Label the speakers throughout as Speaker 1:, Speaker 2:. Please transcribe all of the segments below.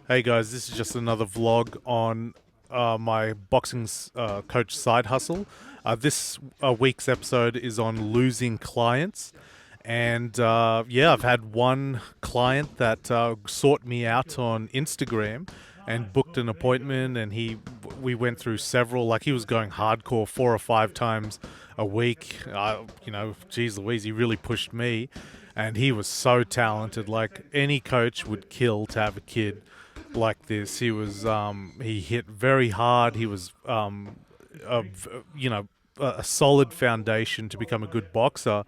Speaker 1: Hey guys, this is just another vlog on my boxing coach side hustle. This week's episode is on losing clients. And yeah, I've had one client that sought me out on Instagram and booked an appointment, and we went through several. Like, he was going hardcore 4 or 5 times a week. Geez Louise, he really pushed me, and he was so talented. Like, any coach would kill to have a kid like this. He hit very hard. He was a, you know a solid foundation to become a good boxer.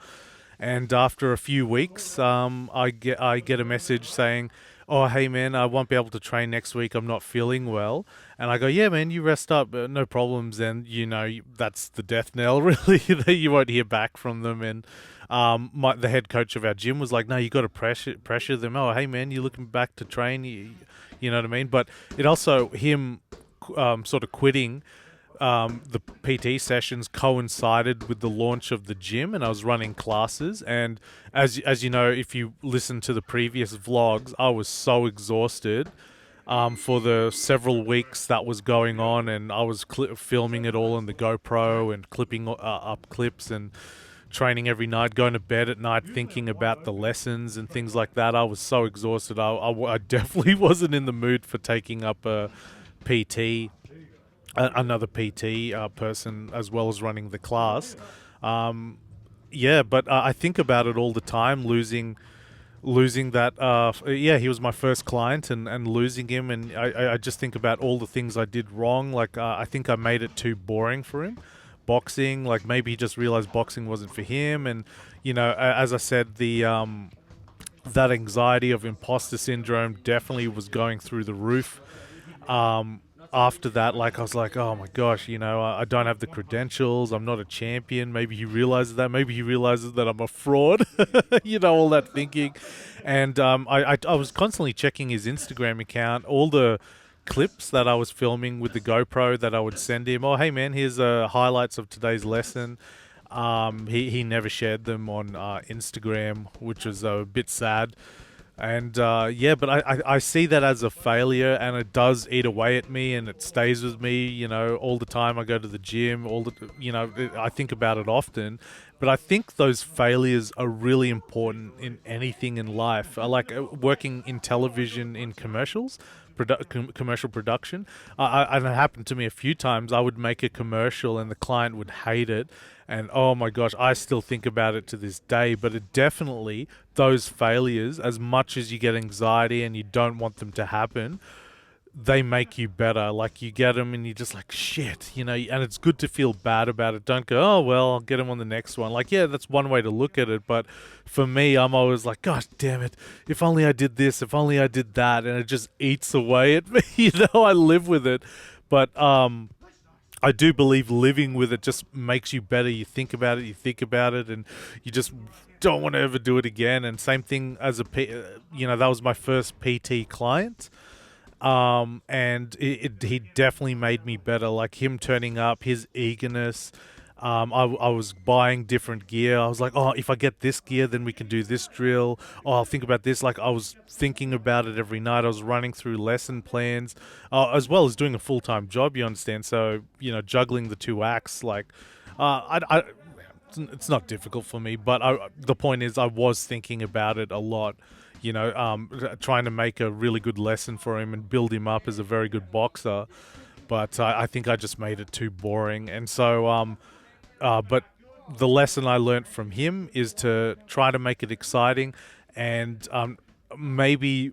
Speaker 1: And after a few weeks, I get a message saying, "Oh, hey man, I won't be able to train next week. I'm not feeling well." And I go, "Yeah, man, you rest up, no problems." And that's the death knell, really. That you won't hear back from them. And the head coach of our gym was like, "No, you got to pressure them. Oh, hey man, you looking back to train? You know what I mean?" But it also him sort of quitting the PT sessions coincided with the launch of the gym, and I was running classes. And as you know, if you listen to the previous vlogs, I was so exhausted for the several weeks that was going on, and I was filming it all in the GoPro and clipping up clips and training every night, going to bed at night thinking about the lessons and things like that. I was so exhausted. I definitely wasn't in the mood for taking up a PT, another PT person, as well as running the class. Um, yeah, but I think about it all the time, losing that. Yeah, he was my first client, and losing him, and I just think about all the things I did wrong. Like, I think I made it too boring for him. Boxing, like, maybe he just realized boxing wasn't for him, and as I said, the that anxiety of imposter syndrome definitely was going through the roof. Um, After that, like, I was like, oh my gosh, I don't have the credentials. I'm not a champion. Maybe he realizes that. Maybe he realizes that I'm a fraud. All that thinking. And I was constantly checking his Instagram account, all the clips that I was filming with the GoPro that I would send him. Oh, hey man, here's highlights of today's lesson. He never shared them on Instagram, which was a bit sad. And yeah, but I see that as a failure, and it does eat away at me, and it stays with me, all the time. I go to the gym, I think about it often. But I think those failures are really important in anything in life. I like working in television, in commercial production. And it happened to me a few times. I would make a commercial and the client would hate it. And oh my gosh, I still think about it to this day. But it definitely, those failures, as much as you get anxiety and you don't want them to happen, they make you better. Like, you get them and you're just like, shit, and it's good to feel bad about it. Don't go, oh, well, I'll get them on the next one. Like, yeah, that's one way to look at it. But for me, I'm always like, gosh, damn it. If only I did this, if only I did that. And it just eats away at me. I live with it. But, I do believe living with it just makes you better. You think about it, and you just don't want to ever do it again. And same thing as that was my first PT client. And he definitely made me better. Like, him turning up, his eagerness. I was buying different gear. I was like, oh, if I get this gear, then we can do this drill. Oh, I'll think about this. Like, I was thinking about it every night. I was running through lesson plans, as well as doing a full time job. You understand? So, juggling the two acts. Like, it's not difficult for me. But the point is, I was thinking about it a lot. Trying to make a really good lesson for him and build him up as a very good boxer. But I think I just made it too boring, and so but the lesson I learnt from him is to try to make it exciting, and maybe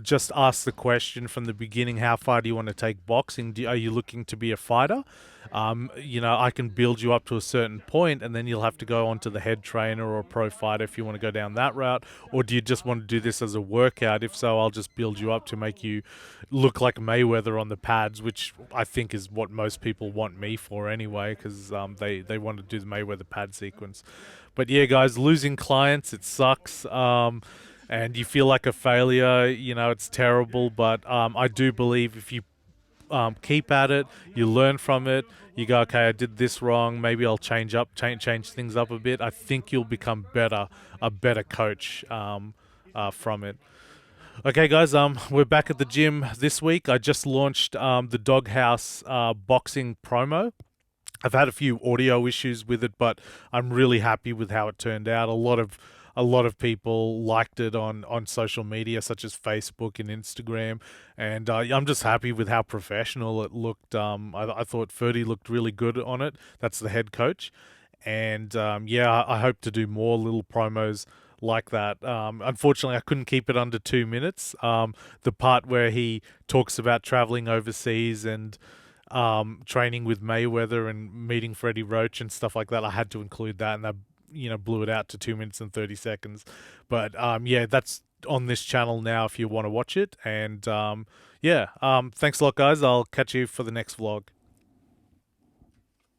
Speaker 1: just ask the question from the beginning: how far do you want to take boxing? Are you looking to be a fighter? I can build you up to a certain point, and then you'll have to go on to the head trainer or a pro fighter if you want to go down that route. Or do you just want to do this as a workout? If so, I'll just build you up to make you look like Mayweather on the pads, which I think is what most people want me for anyway, because they want to do the Mayweather pad sequence. But yeah, guys, losing clients, it sucks. And you feel like a failure. It's terrible. But I do believe if you keep at it, you learn from it. You go, okay, I did this wrong. Maybe I'll change things up a bit. I think you'll become a better coach from it. Okay, guys, we're back at the gym this week. I just launched the Doghouse boxing promo. I've had a few audio issues with it, but I'm really happy with how it turned out. A lot of people liked it on social media, such as Facebook and Instagram, and I'm just happy with how professional it looked. I thought Ferdy looked really good on it. That's the head coach, and yeah, I hope to do more little promos like that. Unfortunately, I couldn't keep it under 2 minutes. The part where he talks about traveling overseas and training with Mayweather and meeting Freddie Roach and stuff like that, I had to include that, and that blew it out to 2 minutes and 30 seconds. But yeah, that's on this channel now if you want to watch it. And yeah, thanks a lot, guys. I'll catch you for the next vlog.